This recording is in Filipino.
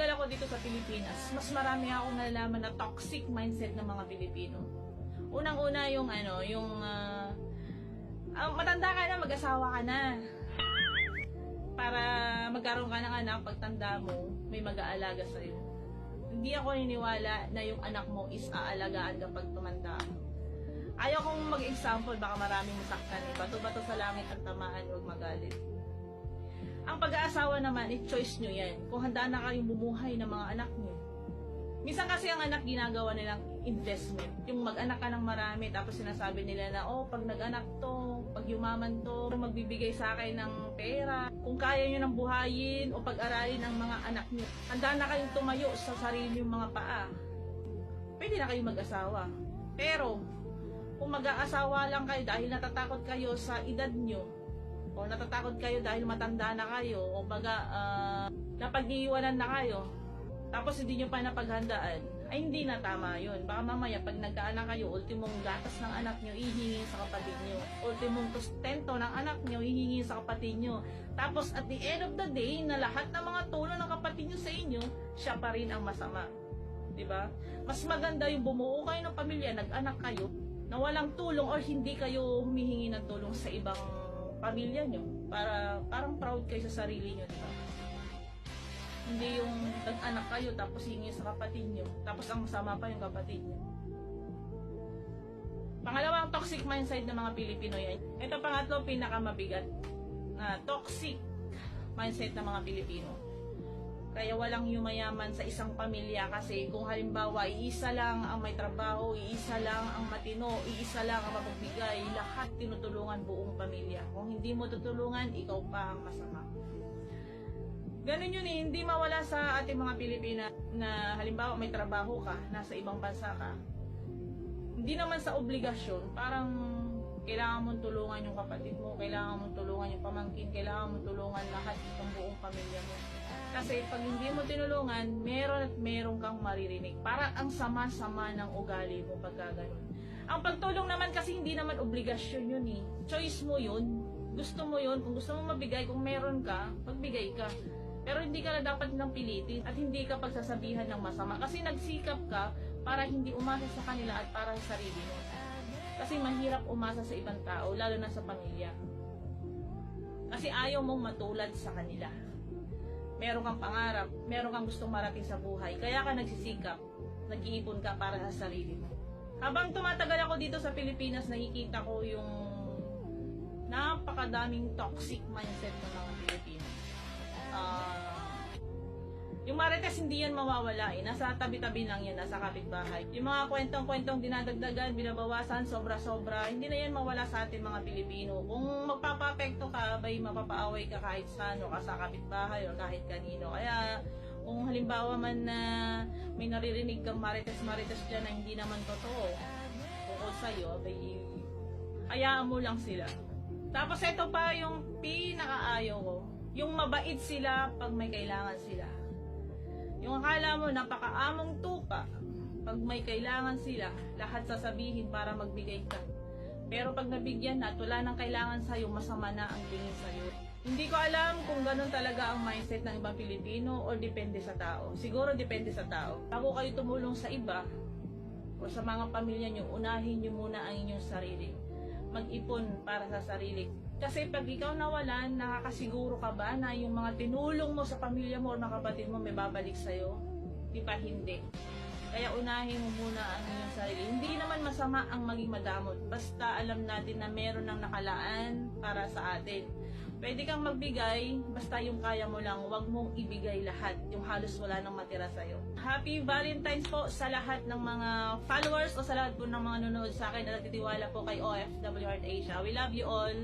tumatagal ako dito sa Pilipinas, mas marami akong nalalaman na toxic mindset ng mga Pilipino. Unang-una yung matanda ka na, mag-asawa ka na. Para magkaroon ka ng anak, pagtanda mo, may mag-aalaga sa'yo. Hindi ako naniniwala na yung anak mo is aalagaan kapag tumanda. Ayaw kong mag-example, baka maraming masaktan. Bato-bato sa langit at tamaan, huwag magalit. Ang pag-aasawa naman, choice nyo yan. Kung handa na kayong bumuhay ng mga anak nyo. Minsan kasi ang anak ginagawa nilang investment. Yung mag-anak ka ng marami, tapos sinasabi nila na, pag nag-anak to, pag yumaman to, magbibigay sa akin ng pera. Kung kaya nyo nang buhayin o pag-aralin ang mga anak nyo, handa na kayong tumayo sa sarili yung mga paa. Pwede na kayong mag-asawa. Pero, kung mag-aasawa lang kayo dahil natatakot kayo sa edad nyo, o natatakot kayo dahil matanda na kayo, o napag-iiwanan na kayo, tapos hindi nyo pa napaghandaan, ay hindi na tama yun. Baka mamaya pag nagkaanak kayo, ultimong gatas ng anak nyo, ihingi sa kapatid nyo. Ultimong sustento ng anak nyo, ihingi sa kapatid nyo. Tapos at the end of the day, na lahat ng mga tulong ng kapatid nyo sa inyo, siya pa rin ang masama. Diba? Mas maganda yung bumuo kayo ng pamilya, nag-anak kayo, na walang tulong or hindi kayo humihingi ng tulong sa ibang pamilya nyo. Parang proud kayo sa sarili nyo, diba? Hindi yung nag-anak kayo tapos hingi sa kapatid nyo, tapos ang masama pa yung kapatid nyo. Pangalawang toxic mindset ng mga Pilipino yan. Ito pangatlo, pinakamabigat na toxic mindset ng mga Pilipino. Kaya walang yumayaman sa isang pamilya kasi kung halimbawa iisa lang ang may trabaho, iisa lang ang matino, iisa lang ang mapagbigay, lahat tinutulungan buong pamilya. Kung hindi mo tutulungan, ikaw pa ang masama. Ganun yun hindi mawala sa ating mga Pilipina na halimbawa may trabaho ka, nasa ibang bansa ka. Hindi naman sa obligasyon, parang kailangan mong tulungan yung kapatid mo, kailangan mong tulungan yung pamangkin, kailangan mong tulungan lahat ng buong pamilya mo. Kasi pag hindi mo tinulungan, meron kang maririnig. Parang ang sama-sama ng ugali mo pagka ganun. Ang pagtulong naman kasi hindi naman obligasyon yun Choice mo yun. Gusto mo yun. Kung gusto mo mabigay, kung meron ka, magbigay ka. Pero hindi ka na dapat nilang pilitin at hindi ka pagsasabihan ng masama. Kasi nagsikap ka para hindi umasa sa kanila at para sa sarili mo. Kasi mahirap umasa sa ibang tao, lalo na sa pamilya. Kasi ayaw mong matulad sa kanila. Meron kang pangarap, meron kang gustong marating sa buhay. Kaya ka nagsisikap, nag-iipon ka para sa sarili mo. Habang tumatagal ako dito sa Pilipinas, nakikita ko yung napakadaming toxic mindset ng mga Pilipino. Yung marites hindi yan mawawala nasa tabi-tabi lang yan, nasa kapitbahay. Yung mga kwentong-kwentong dinadagdagan, binabawasan, sobra-sobra, hindi na yan mawala sa atin mga Pilipino. Kung magpapapekto ka, mapapaaway ka kahit sa sa kapitbahay o kahit kanino. Kaya kung halimbawa man na may naririnig kang marites dyan na hindi naman totoo tungkol sa'yo, hayaan mo lang sila. Tapos ito pa yung pinakaayaw ko. Yung mabait sila pag may kailangan sila. Yung akala mo napakaamong tupa, pag may kailangan sila, lahat sasabihin para magbigay ka. Pero pag nabigyan na at wala nang kailangan sa'yo, masama na ang tingin sa'yo. Hindi ko alam kung ganun talaga ang mindset ng ibang Pilipino o depende sa tao. Siguro depende sa tao. Bago kayo tumulong sa iba o sa mga pamilya nyo, unahin nyo muna ang inyong sarili. Mag-ipon para sa sarili. Kasi pag ikaw nawalan, nakakasiguro ka ba na yung mga tinulong mo sa pamilya mo o mga kapatid mo may babalik sa'yo? Di ba hindi? Kaya unahin mo muna ang iyong sarili. Hindi naman masama ang maging madamot. Basta alam natin na meron ng nakalaan para sa atin. Pwede kang magbigay, basta yung kaya mo lang, huwag mong ibigay lahat. Yung halos wala nang matira sa'yo. Happy Valentine's po sa lahat ng mga followers o sa lahat po ng mga nanonood sa akin na nagtitiwala po kay OFW Heart Asia. We love you all!